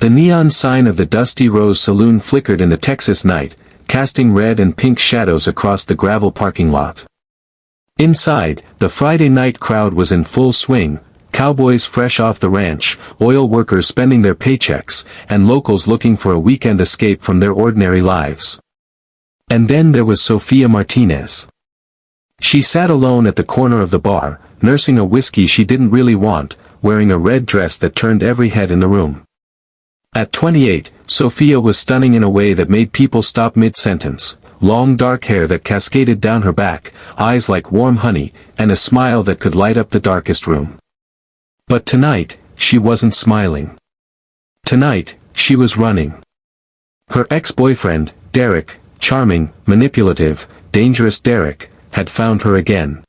The neon sign of the Dusty Rose Saloon flickered in the Texas night, casting red and pink shadows across the gravel parking lot. Inside, the Friday night crowd was in full swing, cowboys fresh off the ranch, oil workers spending their paychecks, and locals looking for a weekend escape from their ordinary lives. And then there was Sophia Martinez. She sat alone at the corner of the bar, nursing a whiskey she didn't really want, wearing a red dress that turned every head in the room. At 28, Sophia was stunning in a way that made people stop mid-sentence, long dark hair that cascaded down her back, eyes like warm honey, and a smile that could light up the darkest room. But tonight, she wasn't smiling. Tonight, she was running. Her ex-boyfriend, Derek, charming, manipulative, dangerous Derek, had found her again.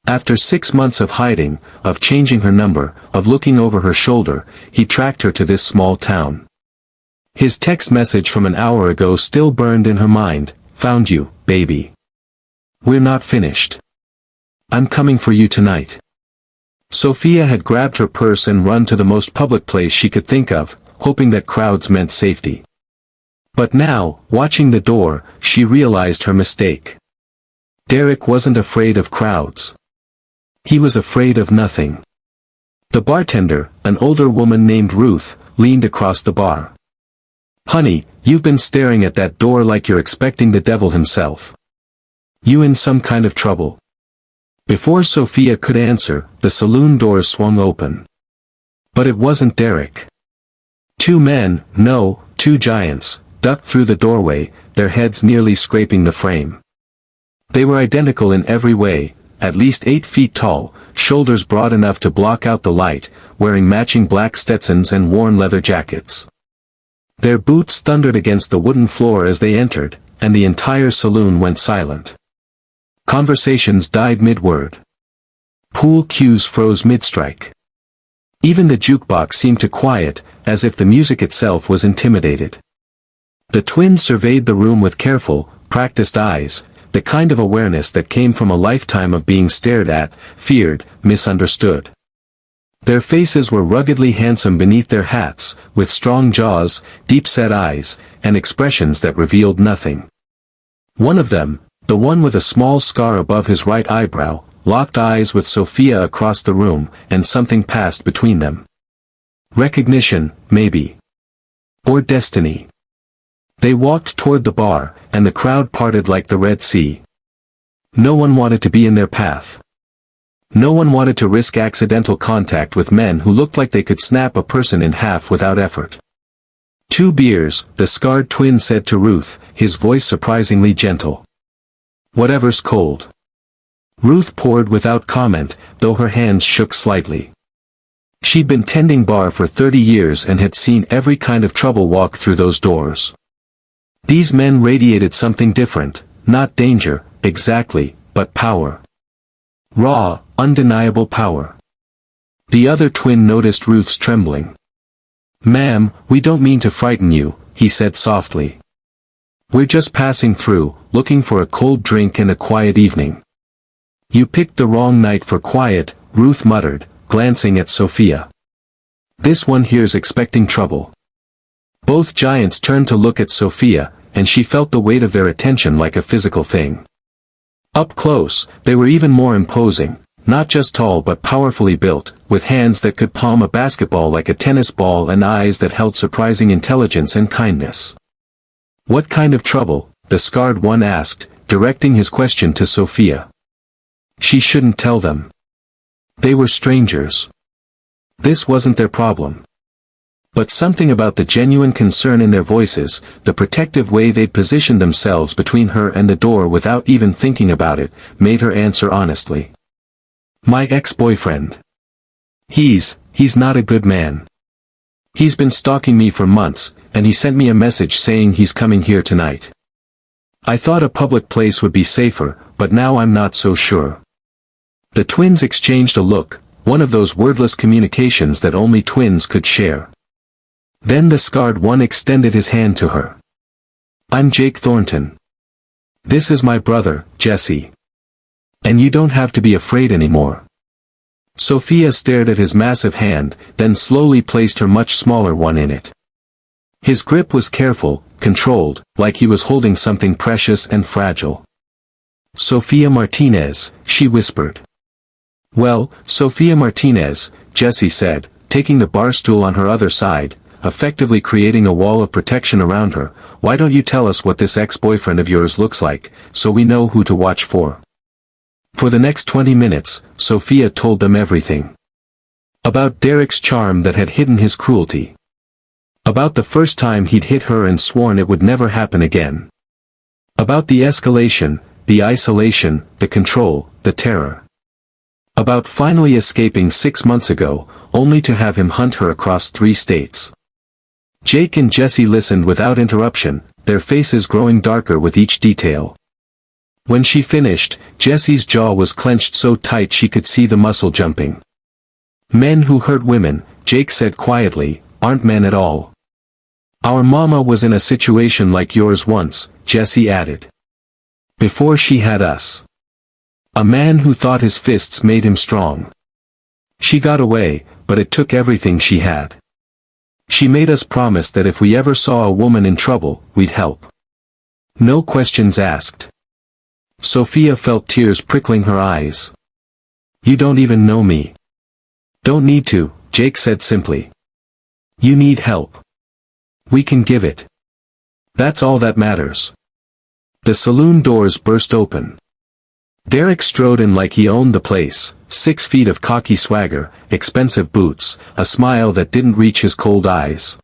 After 6 months of hiding, of changing her number, of looking over her shoulder, he tracked her to this small town. His text message from an hour ago still burned in her mind, "Found you, baby. We're not finished. I'm coming for you tonight." Sophia had grabbed her purse and run to the most public place she could think of, hoping that crowds meant safety. But now, watching the door, she realized her mistake. Derek wasn't afraid of crowds. He was afraid of nothing. The bartender, an older woman named Ruth, leaned across the bar. "Honey, you've been staring at that door like you're expecting the devil himself. You in some kind of trouble?" Before Sophia could answer, the saloon doors swung open. But it wasn't Derek. Two men, no, two giants, ducked through the doorway, their heads nearly scraping the frame. They were identical in every way, at least 8 feet tall, shoulders broad enough to block out the light, wearing matching black Stetsons and worn leather jackets. Their boots thundered against the wooden floor as they entered, and the entire saloon went silent. Conversations died mid-word. Pool cues froze mid-strike. Even the jukebox seemed to quiet, as if the music itself was intimidated. The twins surveyed the room with careful, practiced eyes, the kind of awareness that came from a lifetime of being stared at, feared, misunderstood. Their faces were ruggedly handsome beneath their hats, with strong jaws, deep-set eyes, and expressions that revealed nothing. One of them, the one with a small scar above his right eyebrow, locked eyes with Sophia across the room, and something passed between them. Recognition, maybe. Or destiny. They walked toward the bar, and the crowd parted like the Red Sea. No one wanted to be in their path. No one wanted to risk accidental contact with men who looked like they could snap a person in half without effort. "2 beers, the scarred twin said to Ruth, his voice surprisingly gentle. "Whatever's cold." Ruth poured without comment, though her hands shook slightly. She'd been tending bar for 30 years and had seen every kind of trouble walk through those doors. These men radiated something different, not danger, exactly, but power. Raw, undeniable power. The other twin noticed Ruth's trembling. "Ma'am, we don't mean to frighten you," he said softly. "We're just passing through, looking for a cold drink and a quiet evening." "You picked the wrong night for quiet," Ruth muttered, glancing at Sophia. "This one here's expecting trouble." Both giants turned to look at Sophia, and she felt the weight of their attention like a physical thing. Up close, they were even more imposing, not just tall but powerfully built, with hands that could palm a basketball like a tennis ball and eyes that held surprising intelligence and kindness. "What kind of trouble?" the scarred one asked, directing his question to Sophia. She shouldn't tell them. They were strangers. This wasn't their problem. But something about the genuine concern in their voices, the protective way they'd positioned themselves between her and the door without even thinking about it, made her answer honestly. "My ex-boyfriend. He's not a good man. He's been stalking me for months, and he sent me a message saying he's coming here tonight. I thought a public place would be safer, but now I'm not so sure." The twins exchanged a look, one of those wordless communications that only twins could share. Then the scarred one extended his hand to her. "I'm Jake Thornton. This is my brother, Jesse. And you don't have to be afraid anymore." Sophia stared at his massive hand, then slowly placed her much smaller one in it. His grip was careful, controlled, like he was holding something precious and fragile. "Sofia Martinez," she whispered. "Well, Sofia Martinez," Jesse said, taking the bar stool on her other side, effectively creating a wall of protection around her. "Why don't you tell us what this ex-boyfriend of yours looks like, so we know who to watch for?" For the next 20 minutes, Sofia told them everything. About Derek's charm that had hidden his cruelty. About the first time he'd hit her and sworn it would never happen again. About the escalation, the isolation, the control, the terror. About finally escaping 6 months ago, only to have him hunt her across 3 states. Jake and Jesse listened without interruption, their faces growing darker with each detail. When she finished, Jesse's jaw was clenched so tight she could see the muscle jumping. "Men who hurt women," Jake said quietly, "aren't men at all. Our mama was in a situation like yours once," Jesse added. "Before she had us. A man who thought his fists made him strong. She got away, but it took everything she had. She made us promise that if we ever saw a woman in trouble, we'd help. No questions asked." Sofia felt tears prickling her eyes. "You don't even know me." "Don't need to," Jake said simply. "You need help. We can give it. That's all that matters." The saloon doors burst open. Derek strode in like he owned the place, 6 feet of cocky swagger, expensive boots, a smile that didn't reach his cold eyes.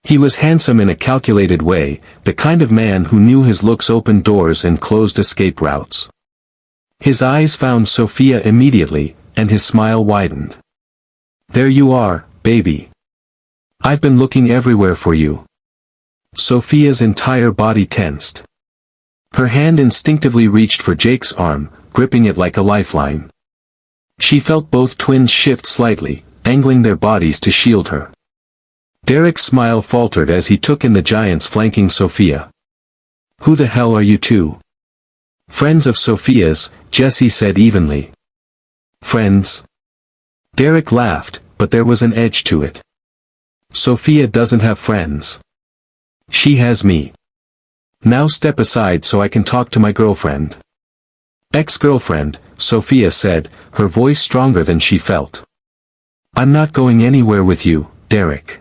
He was handsome in a calculated way, the kind of man who knew his looks opened doors and closed escape routes. His eyes found Sofia immediately, and his smile widened. "There you are, baby. I've been looking everywhere for you." Sofia's entire body tensed. Her hand instinctively reached for Jake's arm, gripping it like a lifeline. She felt both twins shift slightly, angling their bodies to shield her. Derek's smile faltered as he took in the giants flanking Sofia. "Who the hell are you two?" "Friends of Sofia's," Jesse said evenly. "Friends?" Derek laughed, but there was an edge to it. "Sofia doesn't have friends. She has me. Now step aside so I can talk to my girlfriend." "Ex-girlfriend," Sofia said, her voice stronger than she felt. "I'm not going anywhere with you, Derek."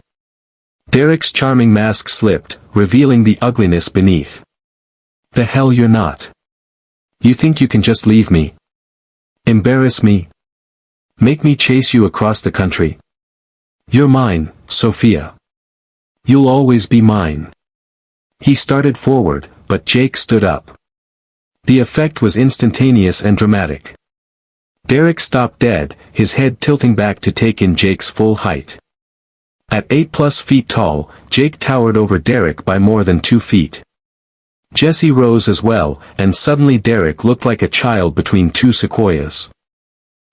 Derek's charming mask slipped, revealing the ugliness beneath. "The hell you're not. You think you can just leave me? Embarrass me? Make me chase you across the country? You're mine, Sofia. You'll always be mine." He started forward, but Jake stood up. The effect was instantaneous and dramatic. Derek stopped dead, his head tilting back to take in Jake's full height. At 8+ feet tall, Jake towered over Derek by more than 2 feet. Jesse rose as well, and suddenly Derek looked like a child between 2 sequoias.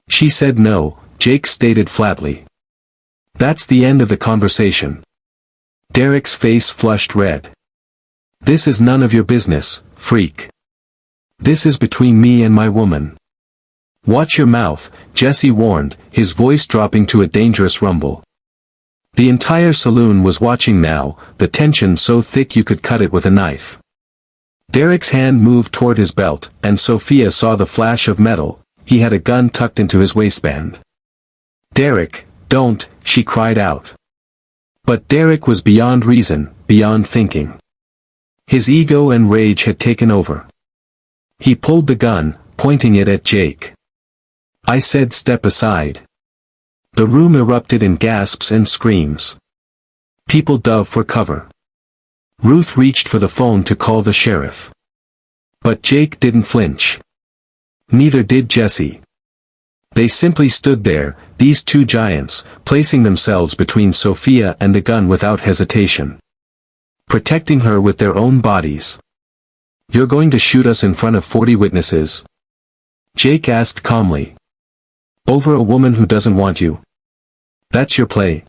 "She said no," Jake stated flatly. "That's the end of the conversation." Derek's face flushed red. "This is none of your business, freak. This is between me and my woman." "Watch your mouth," Jesse warned, his voice dropping to a dangerous rumble. The entire saloon was watching now, the tension so thick you could cut it with a knife. Derek's hand moved toward his belt, and Sofia saw the flash of metal. He had a gun tucked into his waistband. "Derek, don't," she cried out. But Derek was beyond reason, beyond thinking. His ego and rage had taken over. He pulled the gun, pointing it at Jake. "I said step aside." The room erupted in gasps and screams. People dove for cover. Ruth reached for the phone to call the sheriff. But Jake didn't flinch. Neither did Jesse. They simply stood there, these 2 giants, placing themselves between Sofia and the gun without hesitation. Protecting her with their own bodies. "You're going to shoot us in front of 40 witnesses?" Jake asked calmly. "Over a woman who doesn't want you? That's your play?"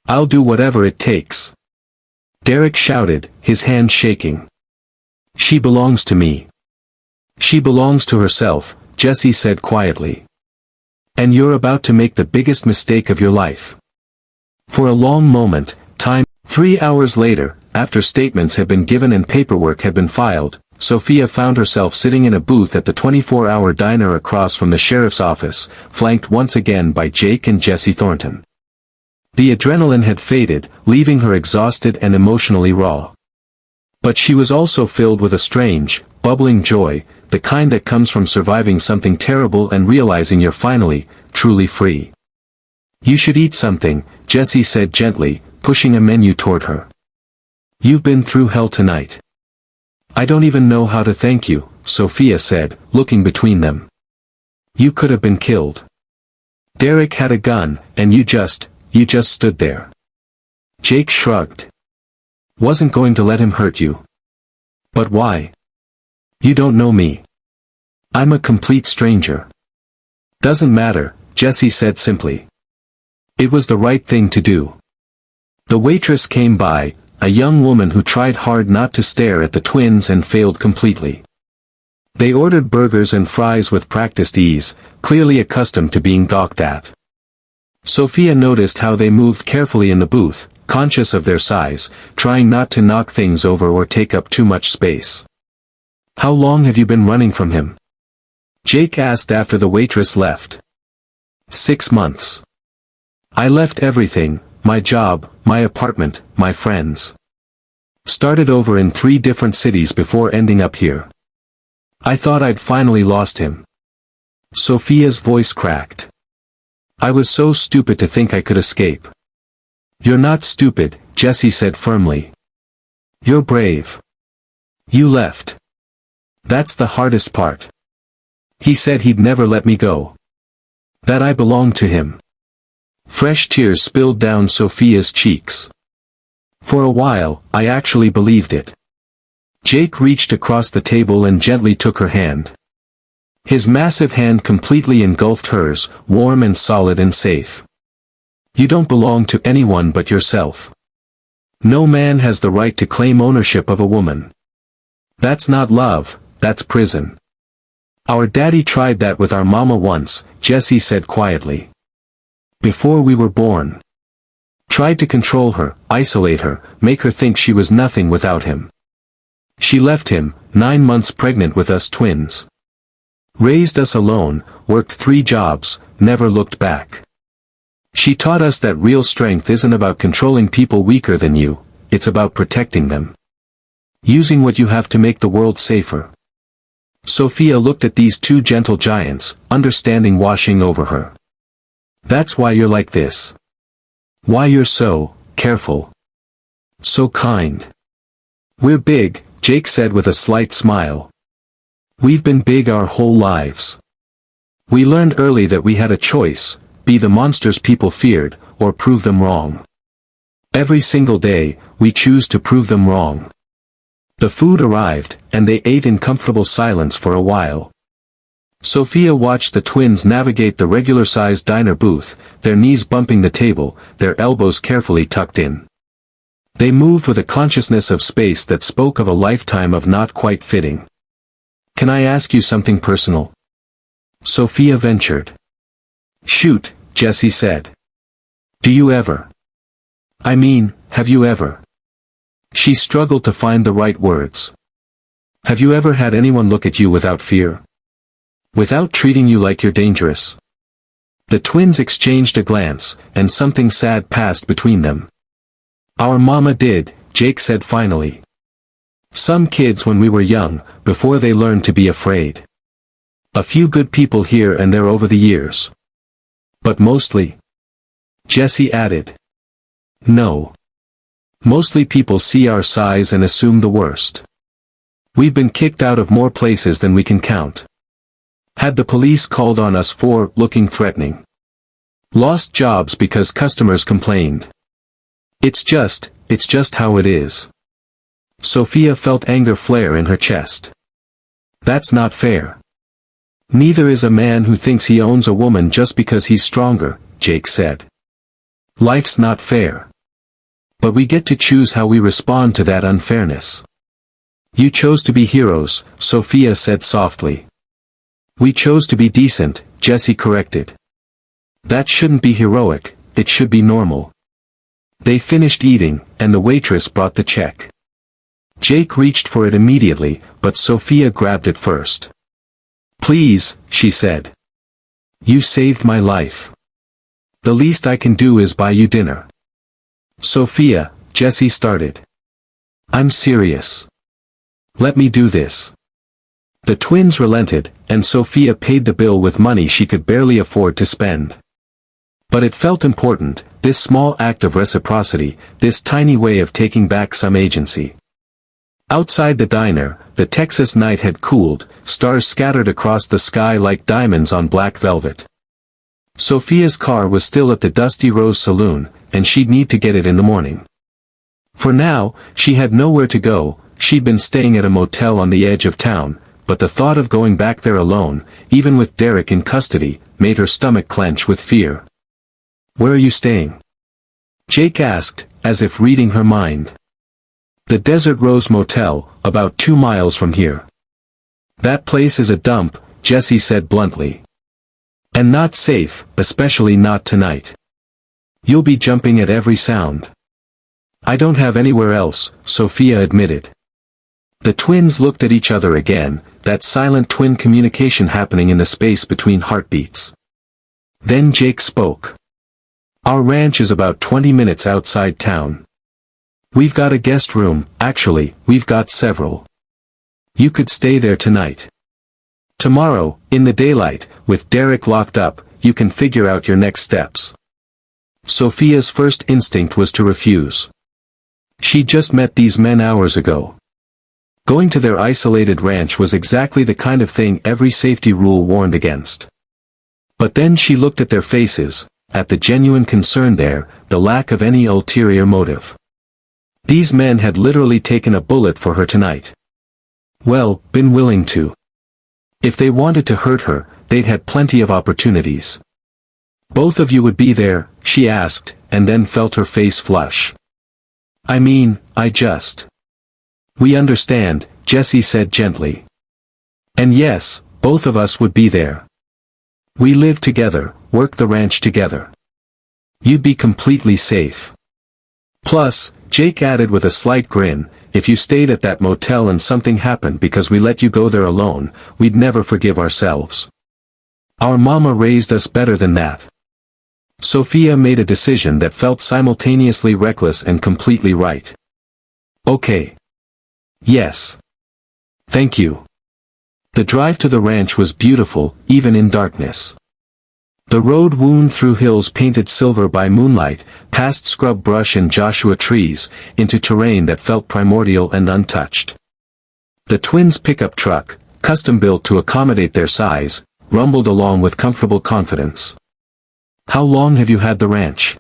"I'll do whatever it takes." Derek shouted, his hand shaking. "She belongs to me." "She belongs to herself," Jesse said quietly. "And you're about to make the biggest mistake of your life." For a long moment, time 3 hours later, after statements had been given and paperwork had been filed, Sophia found herself sitting in a booth at the 24-hour diner across from the sheriff's office, flanked once again by Jake and Jesse Thornton. The adrenaline had faded, leaving her exhausted and emotionally raw. But she was also filled with a strange, bubbling joy, the kind that comes from surviving something terrible and realizing you're finally, truly free. "You should eat something," Jesse said gently, pushing a menu toward her. "You've been through hell tonight." "I don't even know how to thank you," Sophia said, looking between them. "You could have been killed. Derek had a gun, and you just stood there." Jake shrugged. "Wasn't going to let him hurt you." "But why?" "You don't know me. I'm a complete stranger." "Doesn't matter," Jesse said simply. It was the right thing to do. The waitress came by, a young woman who tried hard not to stare at the twins and failed completely. They ordered burgers and fries with practiced ease, clearly accustomed to being gawked at. Sophia noticed how they moved carefully in the booth, conscious of their size, trying not to knock things over or take up too much space. "How long have you been running from him?" Jake asked after the waitress left. 6 months. I left everything, my job, my apartment, my friends. Started over in 3 different cities before ending up here. I thought I'd finally lost him." Sophia's voice cracked. "I was so stupid to think I could escape." "You're not stupid," Jesse said firmly. "You're brave. You left. That's the hardest part. He said he'd never let me go. That I belonged to him." Fresh tears spilled down Sophia's cheeks. "For a while, I actually believed it." Jake reached across the table and gently took her hand. His massive hand completely engulfed hers, warm and solid and safe. "You don't belong to anyone but yourself. No man has the right to claim ownership of a woman. That's not love, that's prison. Our daddy tried that with our mama once," Jesse said quietly. "Before we were born. Tried to control her, isolate her, make her think she was nothing without him. She left him, 9 months pregnant with us twins. Raised us alone, worked 3 jobs, never looked back. She taught us that real strength isn't about controlling people weaker than you, it's about protecting them. Using what you have to make the world safer." Sophia looked at these 2 gentle giants, understanding washing over her. "That's why you're like this. Why you're so careful. So kind." "We're big," Jake said with a slight smile. "We've been big our whole lives. We learned early that we had a choice, be the monsters people feared, or prove them wrong. Every single day, we choose to prove them wrong." The food arrived, and they ate in comfortable silence for a while. Sophia watched the twins navigate the regular-sized diner booth, their knees bumping the table, their elbows carefully tucked in. They moved with a consciousness of space that spoke of a lifetime of not quite fitting. "Can I ask you something personal?" Sophia ventured. "Shoot," Jesse said. "Do you ever? I mean, have you ever?" She struggled to find the right words. "Have you ever had anyone look at you without fear? Without treating you like you're dangerous?" The twins exchanged a glance, and something sad passed between them. "Our mama did," Jake said finally. "Some kids when we were young, before they learned to be afraid. A few good people here and there over the years. But mostly?" Jesse added. "No. Mostly people see our size and assume the worst. We've been kicked out of more places than we can count. Had the police called on us for looking threatening. Lost jobs because customers complained. It's just how it is." Sophia felt anger flare in her chest. "That's not fair. Neither is a man who thinks he owns a woman just because he's stronger," Jake said. "Life's not fair. But we get to choose how we respond to that unfairness." "You chose to be heroes," Sophia said softly. "We chose to be decent," Jesse corrected. "That shouldn't be heroic, it should be normal." They finished eating, and the waitress brought the check. Jake reached for it immediately, but Sophia grabbed it first. "Please," she said. "You saved my life. The least I can do is buy you dinner." "Sophia," Jesse started. "I'm serious. Let me do this." The twins relented, and Sophia paid the bill with money she could barely afford to spend. But it felt important, this small act of reciprocity, this tiny way of taking back some agency. Outside the diner, the Texas night had cooled, stars scattered across the sky like diamonds on black velvet. Sophia's car was still at the Dusty Rose Saloon, and she'd need to get it in the morning. For now, she had nowhere to go. She'd been staying at a motel on the edge of town, but the thought of going back there alone, even with Derek in custody, made her stomach clench with fear. "Where are you staying?" Jake asked, as if reading her mind. "The Desert Rose Motel, about 2 miles from here." "That place is a dump," Jesse said bluntly. "And not safe, especially not tonight. You'll be jumping at every sound." "I don't have anywhere else," Sophia admitted. The twins looked at each other again, that silent twin communication happening in the space between heartbeats. Then Jake spoke. "Our ranch is about 20 minutes outside town. We've got a guest room, actually, we've got several. You could stay there tonight. Tomorrow, in the daylight, with Derek locked up, you can figure out your next steps." Sophia's first instinct was to refuse. She just met these men hours ago. Going to their isolated ranch was exactly the kind of thing every safety rule warned against. But then she looked at their faces, at the genuine concern there, the lack of any ulterior motive. These men had literally taken a bullet for her tonight. Well, been willing to. If they wanted to hurt her, they'd had plenty of opportunities. "Both of you would be there?" she asked, and then felt her face flush. "I mean, I just..." "We understand," Jesse said gently. "And yes, both of us would be there. We live together, work the ranch together. You'd be completely safe. Plus," Jake added with a slight grin, "if you stayed at that motel and something happened because we let you go there alone, we'd never forgive ourselves. Our mama raised us better than that." Sophia made a decision that felt simultaneously reckless and completely right. "Okay. Yes. Thank you." The drive to the ranch was beautiful, even in darkness. The road wound through hills painted silver by moonlight, past scrub brush and Joshua trees, into terrain that felt primordial and untouched. The twins' pickup truck, custom-built to accommodate their size, rumbled along with comfortable confidence. "How long have you had the ranch?"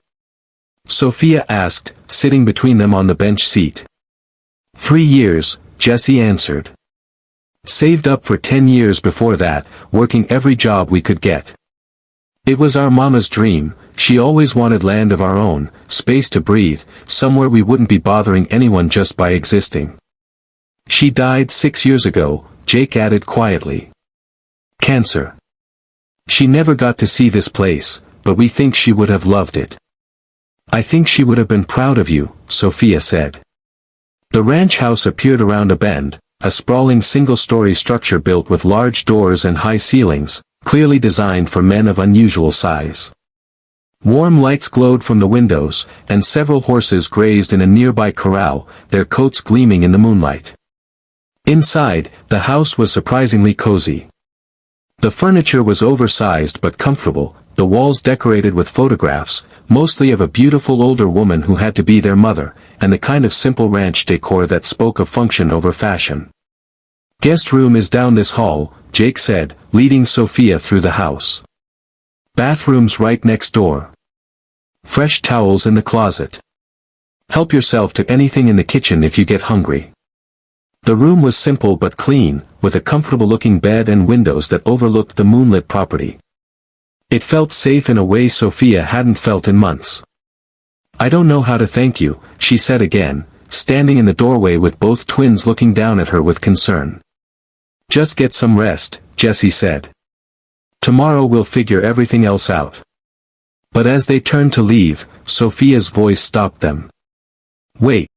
Sophia asked, sitting between them on the bench seat. 3 years, Jesse answered. "Saved up for 10 years before that, working every job we could get. It was our mama's dream. She always wanted land of our own, space to breathe, somewhere we wouldn't be bothering anyone just by existing. She died 6 years ago," Jake added quietly. "Cancer. She never got to see this place, but we think she would have loved it." "I think she would have been proud of you," Sophia said. The ranch house appeared around a bend, a sprawling single-story structure built with large doors and high ceilings, clearly designed for men of unusual size. Warm lights glowed from the windows, and several horses grazed in a nearby corral, their coats gleaming in the moonlight. Inside, the house was surprisingly cozy. The furniture was oversized but comfortable, the walls decorated with photographs, mostly of a beautiful older woman who had to be their mother, and the kind of simple ranch decor that spoke of function over fashion. "Guest room is down this hall," Jake said, leading Sophia through the house. "Bathroom's right next door. Fresh towels in the closet. Help yourself to anything in the kitchen if you get hungry." The room was simple but clean, with a comfortable-looking bed and windows that overlooked the moonlit property. It felt safe in a way Sophia hadn't felt in months. "I don't know how to thank you," she said again, standing in the doorway with both twins looking down at her with concern. "Just get some rest," Jesse said. "Tomorrow we'll figure everything else out." But as they turned to leave, Sophia's voice stopped them. Wait.